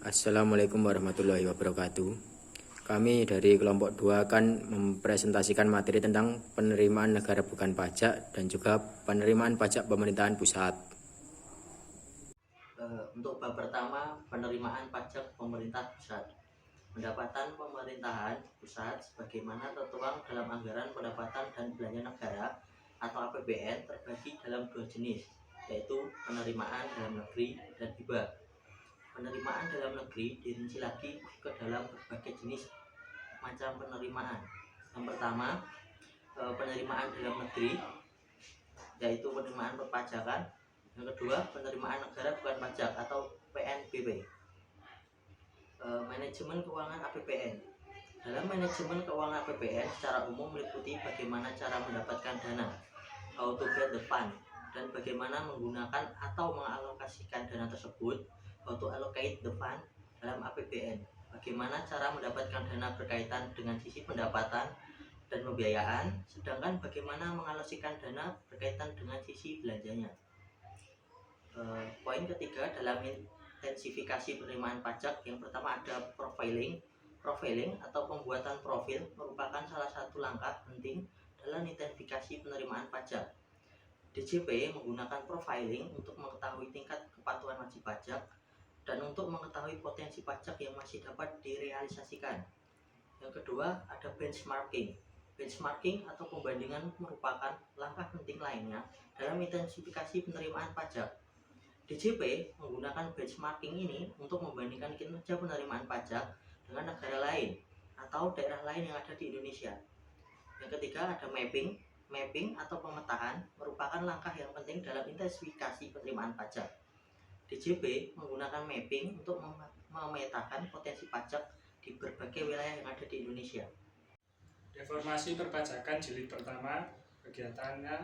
Assalamualaikum warahmatullahi wabarakatuh. Kami dari kelompok 2 akan mempresentasikan materi tentang penerimaan negara bukan pajak dan juga penerimaan pajak pemerintahan pusat. Untuk bab pertama, penerimaan pajak pemerintah pusat. Pendapatan pemerintahan pusat sebagaimana tertuang dalam anggaran pendapatan dan belanja negara atau APBN terbagi dalam dua jenis, yaitu penerimaan dalam negeri dan hibah. Penerimaan dalam negeri dirinci lagi ke dalam berbagai jenis macam penerimaan. Yang pertama, penerimaan dalam negeri, yaitu penerimaan perpajakan. Yang kedua, penerimaan negara bukan pajak atau PNBP. Manajemen keuangan APBN. Dalam manajemen keuangan APBN secara umum meliputi bagaimana cara mendapatkan dana, how to get the fund, dan bagaimana menggunakan atau mengalokasikan dana tersebut, how to allocate the fund dalam APBN. Bagaimana cara mendapatkan dana berkaitan dengan sisi pendapatan dan pembiayaan, sedangkan bagaimana mengalokasikan dana berkaitan dengan sisi belanjanya. Poin ketiga dalam intensifikasi penerimaan pajak, yang pertama ada profiling. Profiling atau pembuatan profil merupakan salah satu langkah penting dalam intensifikasi penerimaan pajak. DJP menggunakan profiling untuk mengetahui tingkat kepatuhan wajib pajak dan untuk mengetahui potensi pajak yang masih dapat direalisasikan. Yang kedua ada benchmarking. Benchmarking atau pembandingan merupakan langkah penting lainnya dalam intensifikasi penerimaan pajak. DJP menggunakan benchmarking ini untuk membandingkan kinerja penerimaan pajak dengan negara lain atau daerah lain yang ada di Indonesia. Yang ketiga ada mapping. Mapping atau pemetaan merupakan langkah yang penting dalam intensifikasi penerimaan pajak. DJP menggunakan mapping untuk memetakan potensi pajak di berbagai wilayah yang ada di Indonesia. Reformasi perpajakan jilid pertama, kegiatannya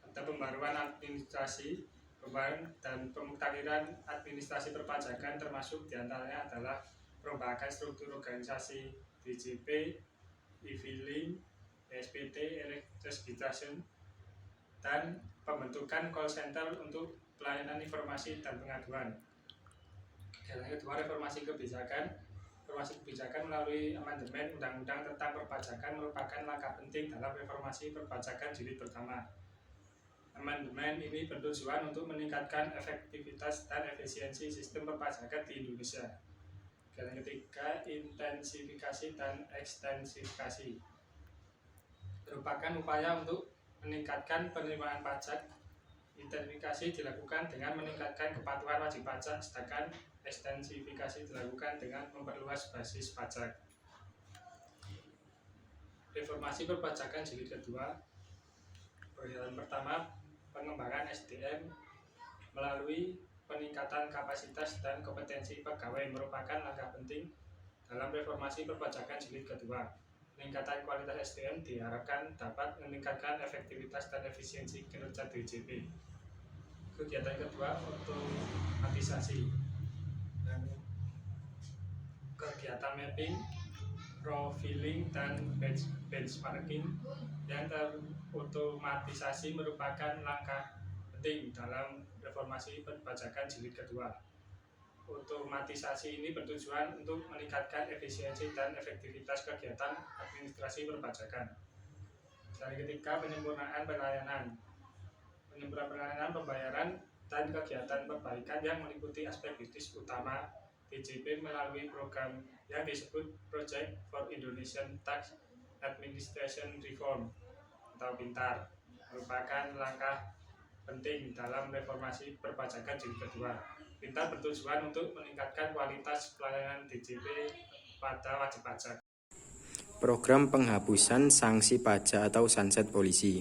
ada pembaruan administrasi, pembaruan dan pemutahiran administrasi perpajakan, termasuk diantaranya adalah perubahan struktur organisasi DJP, e-filing, SPT, registration, dan pembentukan call center untuk pelayanan informasi dan pengaduan. Yang kedua, reformasi kebijakan. Reformasi kebijakan melalui amandemen Undang-Undang tentang Perpajakan merupakan langkah penting dalam reformasi perpajakan jilid pertama. Amandemen ini bertujuan untuk meningkatkan efektivitas dan efisiensi sistem perpajakan di Indonesia. Yang ketiga, intensifikasi dan ekstensifikasi merupakan upaya untuk meningkatkan penerimaan pajak. Intensifikasi dilakukan dengan meningkatkan kepatuhan wajib pajak, sedangkan ekstensifikasi dilakukan dengan memperluas basis pajak. Reformasi perpajakan jilid kedua. Kegiatan pertama, pengembangan SDM melalui peningkatan kapasitas dan kompetensi pegawai merupakan langkah penting dalam reformasi perpajakan jilid kedua. Peningkatan kualitas SDM diharapkan dapat meningkatkan efektivitas dan efisiensi kinerja DJP. Kegiatan kedua, otomatisasi. Dan kegiatan mapping, profiling, dan benchmarking yang terotomatisasi merupakan langkah penting dalam reformasi perpajakan jilid kedua. Otomatisasi ini bertujuan untuk meningkatkan efisiensi dan efektivitas kegiatan administrasi perpajakan. Dan ketiga, penyempurnaan pelayanan. Penyempurnaan pelayanan pembayaran dan kegiatan perbaikan yang meliputi aspek bisnis utama DJP melalui program yang disebut Project for Indonesian Tax Administration Reform atau PINTAR, merupakan langkah penting dalam reformasi perpajakan jilid kedua. PINTAR bertujuan untuk meningkatkan kualitas pelayanan DJP pada wajib pajak. Program penghapusan sanksi pajak atau sunset polisi.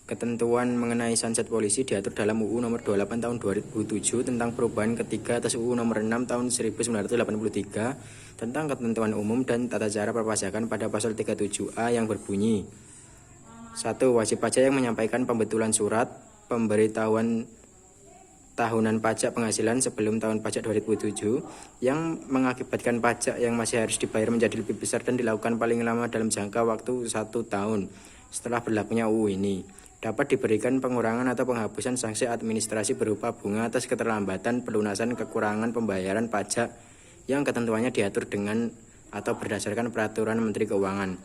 Ketentuan mengenai sunset polisi diatur dalam UU nomor 28 tahun 2007 tentang perubahan ketiga atas UU nomor 6 tahun 1983 tentang ketentuan umum dan tata cara perpajakan pada pasal 37A yang berbunyi: 1. Wajib pajak yang menyampaikan pembetulan surat pemberitahuan tahunan pajak penghasilan sebelum tahun pajak 2007 yang mengakibatkan pajak yang masih harus dibayar menjadi lebih besar dan dilakukan paling lama dalam jangka waktu 1 tahun setelah berlakunya UU ini, dapat diberikan pengurangan atau penghapusan sanksi administrasi berupa bunga atas keterlambatan pelunasan kekurangan pembayaran pajak yang ketentuannya diatur dengan atau berdasarkan peraturan Menteri Keuangan.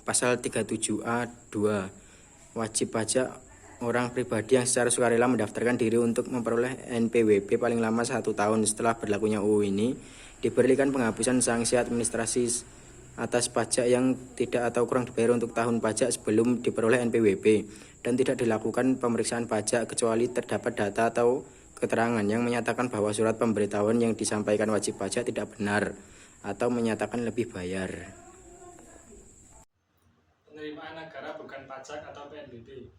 Pasal 37A 2, wajib pajak orang pribadi yang secara sukarela mendaftarkan diri untuk memperoleh NPWP paling lama 1 tahun setelah berlakunya UU ini diberikan penghapusan sanksi administrasi atas pajak yang tidak atau kurang dibayar untuk tahun pajak sebelum diperoleh NPWP dan tidak dilakukan pemeriksaan pajak kecuali terdapat data atau keterangan yang menyatakan bahwa surat pemberitahuan yang disampaikan wajib pajak tidak benar atau menyatakan lebih bayar. Penerimaan negara bukan pajak atau PNBP.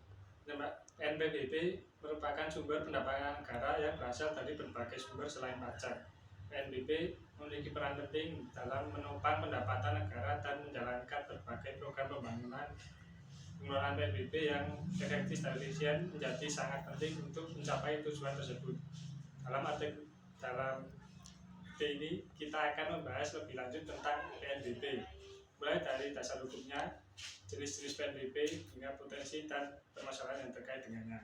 NPWP merupakan sumber pendapatan negara yang berasal dari berbagai sumber selain pajak. PNBP memiliki peran penting dalam menopang pendapatan negara dan menjalankan berbagai program pembangunan. Pengelolaan PNBP yang efektif dan efisien menjadi sangat penting untuk mencapai tujuan tersebut. Dalam ini kita akan membahas lebih lanjut tentang PNBP, mulai dari dasar hukumnya, jenis-jenis PNBP, hingga potensi dan permasalahan yang terkait dengannya.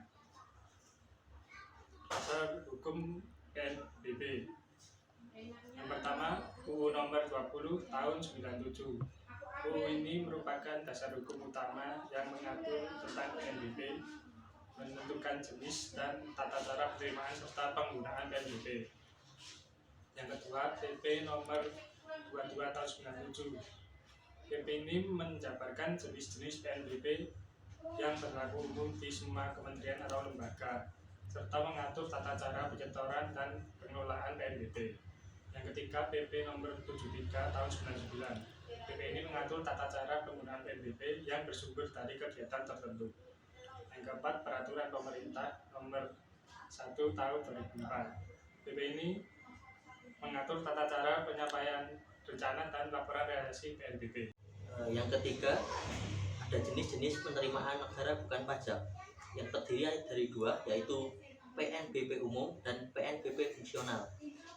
Dasar hukum PNBP. Yang pertama, UU Nomor 20 Tahun 97. UU ini merupakan dasar hukum utama yang mengatur tentang PNBP, menentukan jenis dan tata cara penerimaan serta penggunaan PNBP. Yang kedua, PP Nomor 22 Tahun 97. PP ini menjabarkan jenis-jenis PNBP yang berlaku umum di semua kementerian atau lembaga, serta mengatur tata cara penyetoran dan pengelolaan PNBP. Yang ketiga, PP Nomor 73 Tahun 99. PP ini mengatur tata cara penggunaan PNBP yang bersumber dari kegiatan tertentu. Yang keempat, Peraturan Pemerintah Nomor 1 Tahun 2004. PP ini mengatur tata cara penyampaian rencana dan laporan realisasi PNBP. Yang ketiga, ada jenis-jenis penerimaan negara bukan pajak yang terdiri dari dua, yaitu PNBP umum dan PNBP fungsional.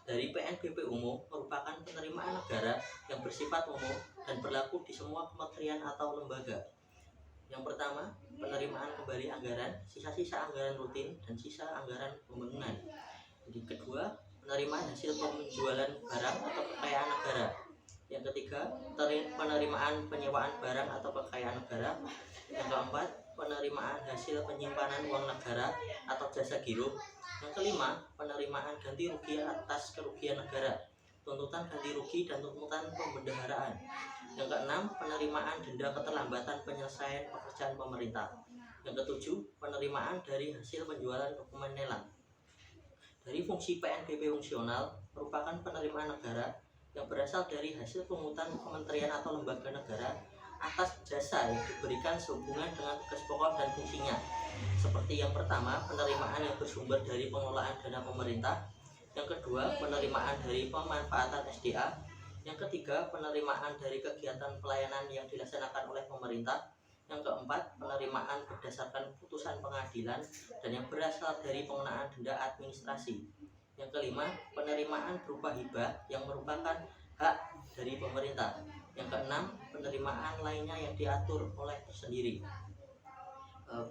Dari PNBP umum merupakan penerimaan negara yang bersifat umum dan berlaku di semua kementerian atau lembaga. Yang pertama, penerimaan kembali anggaran, sisa-sisa anggaran rutin, dan sisa anggaran pembangunan. Jadi kedua, penerimaan hasil penjualan barang atau kekayaan negara. Yang ketiga, penerimaan penyewaan barang atau kekayaan negara. Yang keempat, penerimaan hasil penyimpanan uang negara atau jasa giro. Yang kelima, penerimaan ganti rugi atas kerugian negara, tuntutan ganti rugi dan tuntutan pembendaharaan. Yang keenam, penerimaan denda keterlambatan penyelesaian pekerjaan pemerintah. Yang ketujuh, penerimaan dari hasil penjualan dokumen lelang. Dari fungsi PNBP fungsional merupakan penerimaan negara yang berasal dari hasil pungutan kementerian atau lembaga negara atas jasa yang diberikan sehubungan dengan tugas pokok dan fungsinya. Seperti yang pertama, penerimaan yang bersumber dari pengelolaan dana pemerintah. Yang kedua, penerimaan dari pemanfaatan SDA. Yang ketiga, penerimaan dari kegiatan pelayanan yang dilaksanakan oleh pemerintah. Yang keempat, penerimaan berdasarkan putusan pengadilan dan yang berasal dari pengenaan denda administrasi. Yang kelima, penerimaan berupa hibah yang merupakan hak dari pemerintah. Yang keenam, penerimaan lainnya yang diatur oleh tersendiri.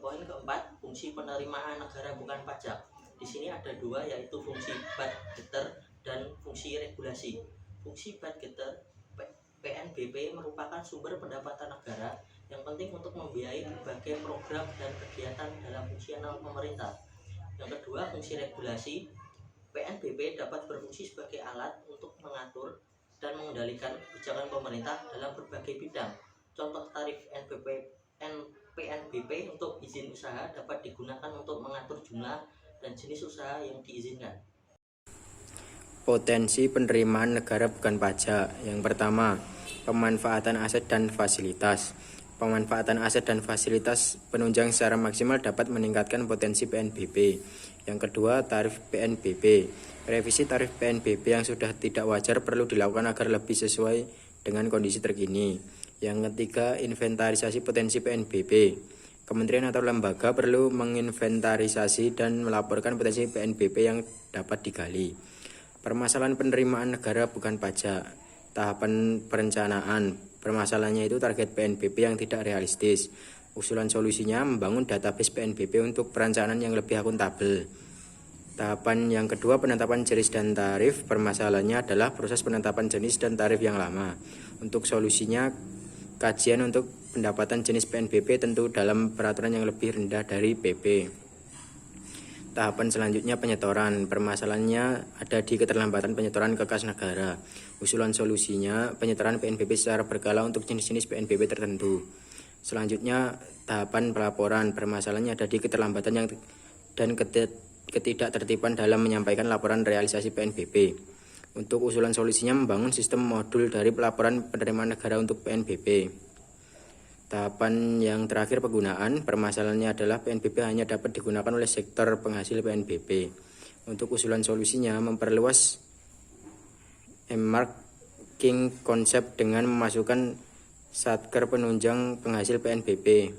Poin keempat, fungsi penerimaan negara bukan pajak. Di sini ada dua, yaitu fungsi budgeter dan fungsi regulasi. Fungsi budgeter PNBP merupakan sumber pendapatan negara yang penting untuk membiayai berbagai program dan kegiatan dalam fungsional pemerintah. Yang kedua, fungsi regulasi. PNBP dapat berfungsi sebagai alat untuk mengatur dan mengendalikan kebijakan pemerintah dalam berbagai bidang. Contoh tarif PNBP untuk izin usaha dapat digunakan untuk mengatur jumlah dan jenis usaha yang diizinkan. Potensi penerimaan negara bukan pajak. Yang pertama, pemanfaatan aset dan fasilitas. Pemanfaatan aset dan fasilitas penunjang secara maksimal dapat meningkatkan potensi PNBP. Yang kedua, tarif PNBP. Revisi tarif PNBP yang sudah tidak wajar perlu dilakukan agar lebih sesuai dengan kondisi terkini. Yang ketiga, inventarisasi potensi PNBP. Kementerian atau lembaga perlu menginventarisasi dan melaporkan potensi PNBP yang dapat digali. Permasalahan penerimaan negara bukan pajak. Tahapan perencanaan. Permasalahannya itu target PNBP yang tidak realistis. Usulan solusinya membangun database PNBP untuk perencanaan yang lebih akuntabel. Tahapan yang kedua, penetapan jenis dan tarif. Permasalahannya adalah proses penetapan jenis dan tarif yang lama. Untuk solusinya, kajian untuk pendapatan jenis PNBP tentu dalam peraturan yang lebih rendah dari PP. Tahapan selanjutnya, penyetoran. Permasalahannya ada di keterlambatan penyetoran ke kas negara. Usulan solusinya, penyetoran PNBP secara berkala untuk jenis-jenis PNBP tertentu. Selanjutnya, tahapan pelaporan. Permasalahannya ada di keterlambatan dan ketidaktertiban dalam menyampaikan laporan realisasi PNBP. Untuk usulan solusinya, membangun sistem modul dari pelaporan penerimaan negara untuk PNBP. Tahapan yang terakhir, penggunaan. Permasalahannya adalah PNBP hanya dapat digunakan oleh sektor penghasil PNBP. Untuk usulan solusinya, memperluas earmarking konsep dengan memasukkan satker penunjang penghasil PNBP.